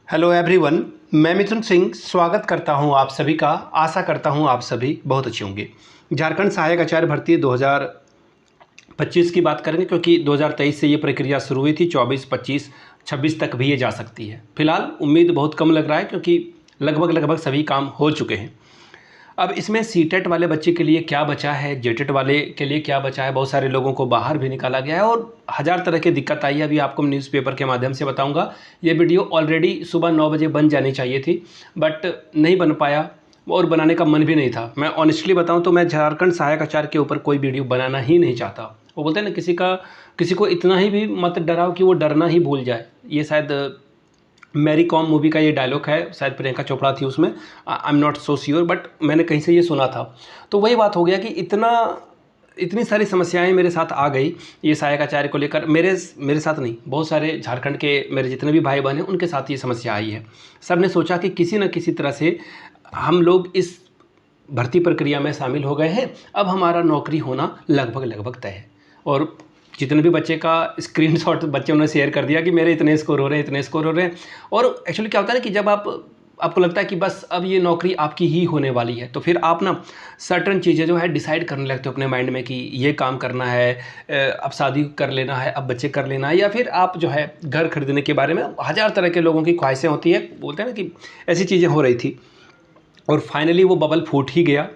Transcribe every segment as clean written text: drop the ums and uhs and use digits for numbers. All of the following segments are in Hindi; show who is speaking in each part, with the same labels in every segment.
Speaker 1: हेलो एवरीवन, मैं मिथुन सिंह स्वागत करता हूं आप सभी का। आशा करता हूं आप सभी बहुत अच्छे होंगे। झारखंड सहायक आचार्य भर्ती 2025 की बात करेंगे क्योंकि 2023 से ये प्रक्रिया शुरू हुई थी। 24, 25, 26 तक भी ये जा सकती है। फिलहाल उम्मीद बहुत कम लग रहा है क्योंकि लगभग सभी काम हो चुके हैं। अब इसमें सीटेट वाले बच्चे के लिए क्या बचा है, जेटेट वाले के लिए क्या बचा है, बहुत सारे लोगों को बाहर भी निकाला गया है और हज़ार तरह की दिक्कत आई है। अभी आपको न्यूज़पेपर के माध्यम से बताऊंगा। ये वीडियो ऑलरेडी सुबह 9 बजे बन जानी चाहिए थी बट नहीं बन पाया और बनाने का मन भी नहीं था। मैं ऑनेस्टली बताऊं तो मैं झारखंड सहायक आचार्य के ऊपर कोई वीडियो बनाना ही नहीं चाहता। वो बोलते हैं ना, किसी को इतना ही भी मत डराओ कि वो डरना ही भूल जाए। ये शायद मैरी कॉम मूवी का ये डायलॉग है, शायद प्रियंका चोपड़ा थी उसमें। I am not so sure but मैंने कहीं से ये सुना था। तो वही बात हो गया कि इतनी सारी समस्याएं मेरे साथ आ गई ये सहायक आचार्य को लेकर। मेरे साथ नहीं, बहुत सारे झारखंड के मेरे जितने भी भाई बहन हैं उनके साथ ये समस्या आई है। सब ने सोचा कि किसी न किसी तरह से हम लोग इस भर्ती प्रक्रिया में शामिल हो गए हैं, अब हमारा नौकरी होना लगभग तय है। और जितने भी बच्चे का स्क्रीनशॉट बच्चों ने शेयर कर दिया कि मेरे इतने स्कोर हो रहे हैं, इतने स्कोर हो रहे हैं। और एक्चुअली क्या होता है ना कि जब आपको लगता है कि बस अब ये नौकरी आपकी ही होने वाली है, तो फिर आप ना सर्टन चीज़ें जो है डिसाइड करने लगते हो अपने माइंड में कि ये काम करना है, अब शादी कर लेना है, अब बच्चे कर लेना है, या फिर आप जो है घर खरीदने के बारे में हज़ार तरह के लोगों की ख्वाहिशें होती है। बोलते हैं ना कि ऐसी चीज़ें हो रही थी और फाइनली वो बबल फूट ही गया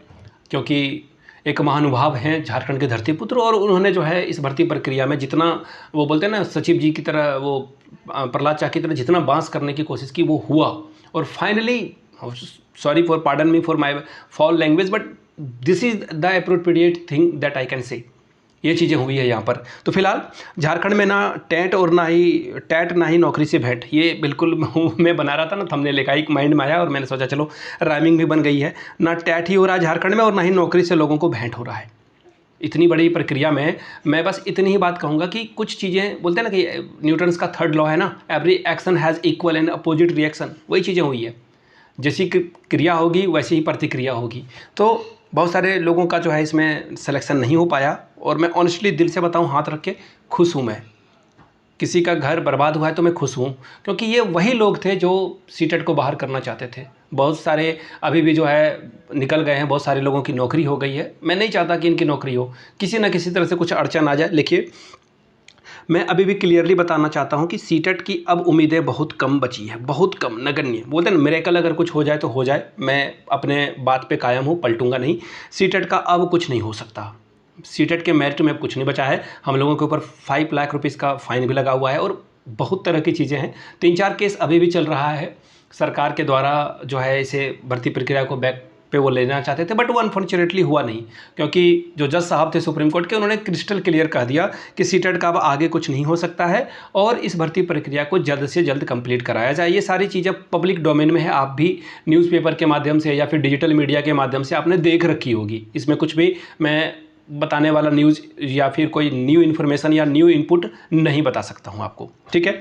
Speaker 1: क्योंकि एक महानुभाव हैं झारखंड के धरतीपुत्र और उन्होंने जो है इस भर्ती प्रक्रिया में जितना, वो बोलते हैं ना सचिव जी की तरह, वो प्रहलाद चा की तरह जितना बांस करने की कोशिश की वो हुआ। और finally, sorry for pardon me for my fall language but this is the appropriate thing that I can say. ये चीज़ें हुई है यहाँ पर। तो फिलहाल झारखंड में ना टैट और ना ही नौकरी से भेंट, ये बिल्कुल मैं बना रहा था ना थंबनेल, एक माइंड में आया और मैंने सोचा चलो राइमिंग भी बन गई है। ना टैट ही हो रहा है झारखंड में और ना ही नौकरी से लोगों को भेंट हो रहा है। इतनी बड़ी प्रक्रिया में मैं बस इतनी ही बात कहूँगा कि कुछ चीज़ें, बोलते हैं ना कि न्यूटन्स का थर्ड लॉ है ना, every action has equal and opposite reaction, वही चीज़ें हुई है। जैसी क्रिया होगी वैसी ही प्रतिक्रिया होगी। तो बहुत सारे लोगों का जो है इसमें सिलेक्शन नहीं हो पाया और मैं ऑनेस्टली दिल से बताऊं, हाथ रख के खुश हूं। मैं, किसी का घर बर्बाद हुआ है तो मैं खुश हूं क्योंकि ये वही लोग थे जो सीटेट को बाहर करना चाहते थे। बहुत सारे अभी भी जो है निकल गए हैं, बहुत सारे लोगों की नौकरी हो गई है। मैं नहीं चाहता कि इनकी नौकरी हो, किसी न किसी तरह से कुछ अड़चन आ जाए। देखिए, मैं अभी भी क्लियरली बताना चाहता हूं कि सीटेट की अब उम्मीदें बहुत कम बची है, बहुत कम, नगण्य। बोलते हैं ना, मिरेकल अगर कुछ हो जाए तो हो जाए। मैं अपने बात पे कायम हूं, पलटूंगा नहीं। सीटेट का अब कुछ नहीं हो सकता। सीटेट के मेरिट में अब कुछ नहीं बचा है। हम लोगों के ऊपर 5 लाख रुपीज़ का फाइन भी लगा हुआ है और बहुत तरह की चीज़ें हैं। 3-4 केस अभी भी चल रहा है। सरकार के द्वारा जो है इसे भर्ती प्रक्रिया को बैक पे वो लेना चाहते थे बट वो अनफॉर्चुनेटली हुआ नहीं क्योंकि जो जज साहब थे सुप्रीम कोर्ट के, उन्होंने क्रिस्टल क्लियर कह दिया कि सीटेट का अब आगे कुछ नहीं हो सकता है और इस भर्ती प्रक्रिया को जल्द से जल्द कंप्लीट कराया जाए। ये सारी चीज़ें पब्लिक डोमेन में है, आप भी न्यूज़पेपर के माध्यम से या फिर डिजिटल मीडिया के माध्यम से आपने देख रखी होगी। इसमें कुछ भी मैं बताने वाला न्यूज़ या फिर कोई न्यू इन्फॉर्मेशन या न्यू इनपुट नहीं बता सकता हूँ आपको, ठीक है।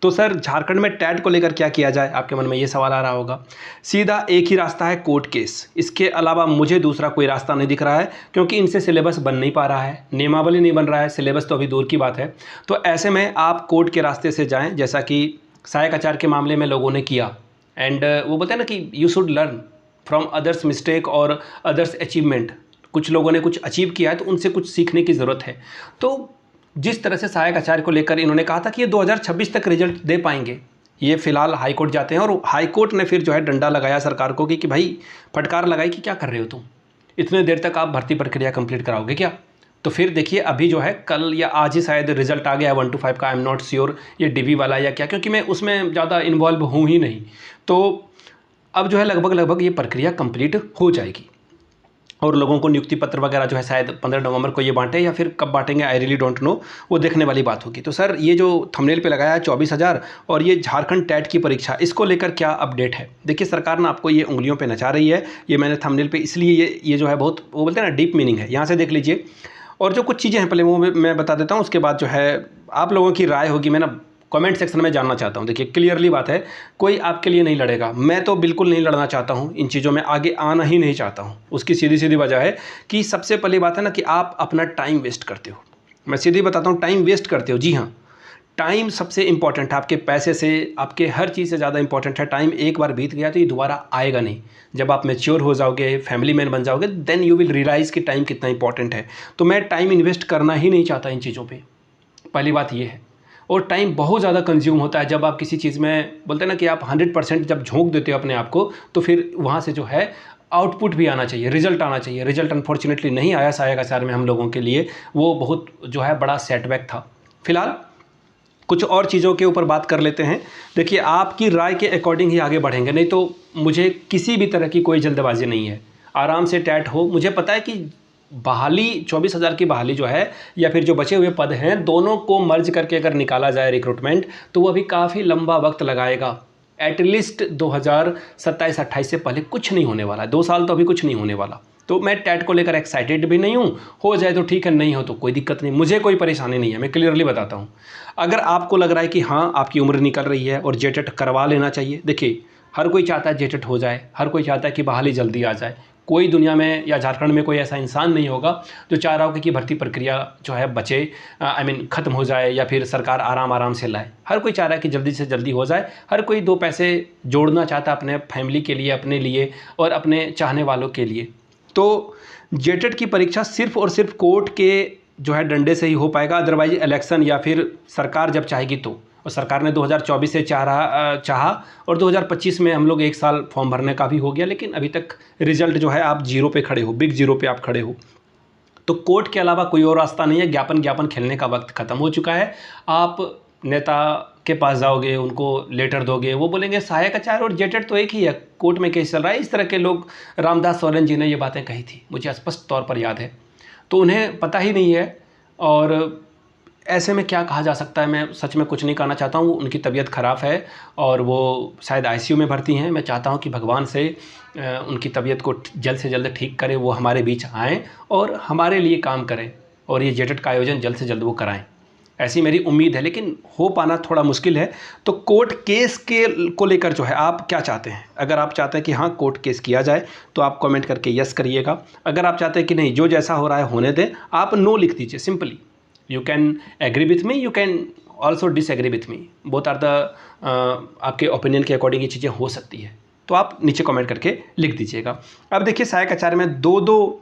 Speaker 1: तो सर, झारखंड में टैट को लेकर क्या किया जाए, आपके मन में ये सवाल आ रहा होगा। सीधा एक ही रास्ता है, कोर्ट केस। इसके अलावा मुझे दूसरा कोई रास्ता नहीं दिख रहा है क्योंकि इनसे सिलेबस बन नहीं पा रहा है, नियमावली नहीं बन रहा है, सिलेबस तो अभी दूर की बात है। तो ऐसे में आप कोर्ट के रास्ते से जाएं, जैसा कि सहायक आचार्य के मामले में लोगों ने किया। एंड वो बोलते हैं ना कि you should learn from others mistake और अदर्स अचीवमेंट। कुछ लोगों ने कुछ अचीव किया है तो उनसे कुछ सीखने की ज़रूरत है। तो जिस तरह से सहायक आचार्य को लेकर इन्होंने कहा था कि ये 2026 तक रिजल्ट दे पाएंगे, ये फिलहाल हाई कोर्ट जाते हैं और हाई कोर्ट ने फिर जो है डंडा लगाया सरकार को कि भाई, फटकार लगाई कि क्या कर रहे हो तुम, इतने देर तक आप भर्ती प्रक्रिया कंप्लीट कराओगे क्या। तो फिर देखिए, अभी जो है कल या आज ही शायद रिजल्ट आ गया 1 to 5 का। आई एम नॉट श्योर ये डीवी वाला या क्या, क्योंकि मैं उसमें ज़्यादा इन्वॉल्व हूँ ही नहीं। तो अब जो है लगभग ये प्रक्रिया कंप्लीट हो जाएगी और लोगों को नियुक्ति पत्र वगैरह जो है शायद 15 नवंबर को ये बांटे या फिर कब बांटेंगे, आई रियली डोंट नो, वो देखने वाली बात होगी। तो सर, ये जो थंबनेल पे लगाया है 24,000 और ये झारखंड टैट की परीक्षा, इसको लेकर क्या अपडेट है। देखिए, सरकार ना आपको ये उंगलियों पे नचा रही है। ये मैंने थंबनेल पे इसलिए ये जो है बहुत, वो बोलते हैं ना, डीप मीनिंग है, यहाँ से देख लीजिए। और जो कुछ चीज़ें हैं पहले वो मैं बता देता हूँ, उसके बाद जो है आप लोगों की राय होगी। मैं ना कमेंट सेक्शन में जानना चाहता हूँ। देखिए, क्लियरली बात है, कोई आपके लिए नहीं लड़ेगा। मैं तो बिल्कुल नहीं लड़ना चाहता हूँ, इन चीज़ों में आगे आना ही नहीं चाहता हूँ। उसकी सीधी सीधी वजह है कि सबसे पहली बात है ना कि आप अपना टाइम वेस्ट करते हो। मैं सीधी बताता हूँ, टाइम वेस्ट करते हो। जी हाँ, टाइम सबसे इम्पॉर्टेंट है, आपके पैसे से, आपके हर चीज़ से ज़्यादा इम्पॉर्टेंट है टाइम। एक बार बीत गया तो ये दोबारा आएगा नहीं। जब आप मैच्योर हो जाओगे, फैमिली मैन बन जाओगे, देन यू विल रियलाइज़ कि टाइम कितना इंपॉर्टेंट है। तो मैं टाइम इन्वेस्ट करना ही नहीं चाहता इन चीज़ों पे, पहली बात ये है। और टाइम बहुत ज़्यादा कंज्यूम होता है जब आप किसी चीज़ में, बोलते हैं ना कि आप 100% जब झोंक देते हो अपने आप को, तो फिर वहाँ से जो है आउटपुट भी आना चाहिए, रिजल्ट आना चाहिए। रिजल्ट अनफॉर्चुनेटली नहीं आया सहायक आचार्य में हम लोगों के लिए, वो बहुत जो है बड़ा सेटबैक था। फिलहाल कुछ और चीज़ों के ऊपर बात कर लेते हैं। देखिए, आपकी राय के अकॉर्डिंग ही आगे बढ़ेंगे, नहीं तो मुझे किसी भी तरह की कोई जल्दबाजी नहीं है। आराम से टैट हो। मुझे पता है कि बहाली 24,000 की बहाली जो है, या फिर जो बचे हुए पद हैं, दोनों को मर्ज करके अगर निकाला जाए रिक्रूटमेंट, तो वो अभी काफ़ी लंबा वक्त लगाएगा। एटलीस्ट 2027-28 से पहले कुछ नहीं होने वाला है। 2 साल तो अभी कुछ नहीं होने वाला। तो मैं टैट को लेकर एक्साइटेड भी नहीं हूँ। हो जाए तो ठीक है, नहीं हो तो कोई दिक्कत नहीं, मुझे कोई परेशानी नहीं है। मैं क्लियरली बताता हूँ। अगर आपको लग रहा है कि हाँ, आपकी उम्र निकल रही है और जेटेट करवा लेना चाहिए, देखिए हर कोई चाहता है जेटेट हो जाए, हर कोई चाहता है कि बहाली जल्दी आ जाए। कोई दुनिया में या झारखंड में कोई ऐसा इंसान नहीं होगा जो चाह रहा हो कि भर्ती प्रक्रिया जो है बचे, ख़त्म हो जाए, या फिर सरकार आराम आराम से लाए। हर कोई चाह रहा है कि जल्दी से जल्दी हो जाए। हर कोई 2 पैसे जोड़ना चाहता है अपने फैमिली के लिए, अपने लिए और अपने चाहने वालों के लिए। तो जेटेट की परीक्षा सिर्फ और सिर्फ कोर्ट के जो है डंडे से ही हो पाएगा। अदरवाइज इलेक्शन या फिर सरकार जब चाहेगी तो, और सरकार ने 2024 से चाहा और 2025 में हम लोग 1 साल फॉर्म भरने का भी हो गया, लेकिन अभी तक रिजल्ट जो है आप जीरो पे खड़े हो, बिग जीरो पे आप खड़े हो। तो कोर्ट के अलावा कोई और रास्ता नहीं है। ज्ञापन खेलने का वक्त ख़त्म हो चुका है। आप नेता के पास जाओगे, उनको लेटर दोगे, वो बोलेंगे सहायक आचार्य और जेटेट तो एक ही है, कोर्ट में केस चल रहा है। इस तरह के लोग, रामदास सोरेन जी ने ये बातें कही थी, मुझे स्पष्ट तौर पर याद है। तो उन्हें पता ही नहीं है, और ऐसे में क्या कहा जा सकता है। मैं सच में कुछ नहीं कहना चाहता हूँ। उनकी तबीयत ख़राब है और वो शायद आईसीयू में भर्ती हैं। मैं चाहता हूँ कि भगवान से उनकी तबीयत को जल्द से जल्द ठीक करे, वो हमारे बीच आएँ और हमारे लिए काम करें, और ये जेटेट का आयोजन जल्द से जल्द वो कराएं, ऐसी मेरी उम्मीद है। लेकिन हो पाना थोड़ा मुश्किल है। तो कोर्ट केस को लेकर जो है आप क्या चाहते हैं? अगर आप चाहते हैं कि हाँ कोर्ट केस किया जाए तो आप कमेंट करके यस करिएगा। अगर आप चाहते हैं कि नहीं, जो जैसा हो रहा है होने दें, आप नो लिख दीजिए simply. You can agree with me, you can also disagree with me, both are the, आपके ओपिनियन के अकॉर्डिंग ये चीज़ें हो सकती है। तो आप नीचे कमेंट करके लिख दीजिएगा। अब देखिए, सहायक आचार्य में 2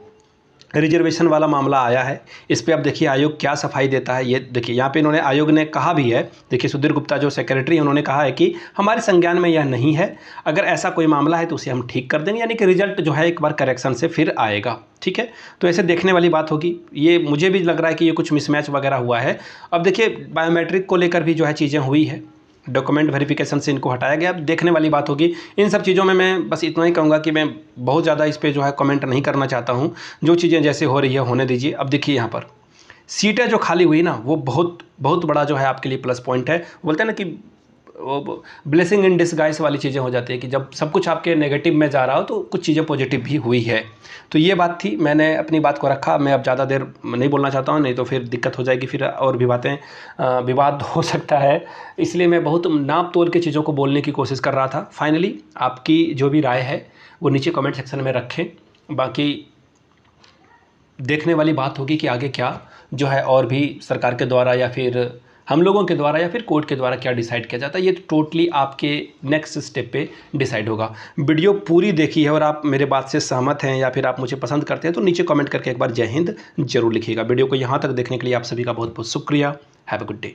Speaker 1: रिजर्वेशन वाला मामला आया है। इस पे अब देखिए आयोग क्या सफाई देता है। ये देखिए, यहाँ पे इन्होंने, आयोग ने कहा भी है, देखिए सुधीर गुप्ता जो सेक्रेटरी हैं, उन्होंने कहा है कि हमारे संज्ञान में यह नहीं है। अगर ऐसा कोई मामला है तो उसे हम ठीक कर देंगे, यानी कि रिजल्ट जो है एक बार करेक्शन से फिर आएगा। ठीक है, तो ऐसे देखने वाली बात होगी। ये मुझे भी लग रहा है कि ये कुछ मिसमैच वगैरह हुआ है। अब देखिए, बायोमेट्रिक को लेकर भी जो है चीज़ें हुई है, डॉक्यूमेंट वेरिफिकेशन से इनको हटाया गया। अब देखने वाली बात होगी। इन सब चीज़ों में मैं बस इतना ही कहूँगा कि मैं बहुत ज़्यादा इस पे जो है कमेंट नहीं करना चाहता हूँ। जो चीज़ें जैसे हो रही है होने दीजिए। अब देखिए, यहाँ पर सीटें जो खाली हुई ना, वो बहुत बहुत बड़ा जो है आपके लिए प्लस पॉइंट है। बोलते हैं ना कि वो ब्लेसिंग इन डिस्गाइज वाली चीज़ें हो जाती है कि जब सब कुछ आपके नेगेटिव में जा रहा हो तो कुछ चीज़ें पॉजिटिव भी हुई है। तो ये बात थी, मैंने अपनी बात को रखा। मैं अब ज़्यादा देर नहीं बोलना चाहता हूँ, नहीं तो फिर दिक्कत हो जाएगी, फिर और भी बातें विवाद हो सकता है। इसलिए मैं बहुत नाप तोल के चीज़ों को बोलने की कोशिश कर रहा था। फाइनली आपकी जो भी राय है वो नीचे कमेंट सेक्शन में रखें। बाकी देखने वाली बात होगी कि आगे क्या जो है और भी सरकार के द्वारा या फिर हम लोगों के द्वारा या फिर कोर्ट के द्वारा क्या डिसाइड किया जाता है। ये टोटली आपके नेक्स्ट स्टेप पे डिसाइड होगा। वीडियो पूरी देखी है और आप मेरे बात से सहमत हैं या फिर आप मुझे पसंद करते हैं तो नीचे कमेंट करके एक बार जय हिंद जरूर लिखिएगा। वीडियो को यहाँ तक देखने के लिए आप सभी का बहुत बहुत शुक्रिया। Have a good day.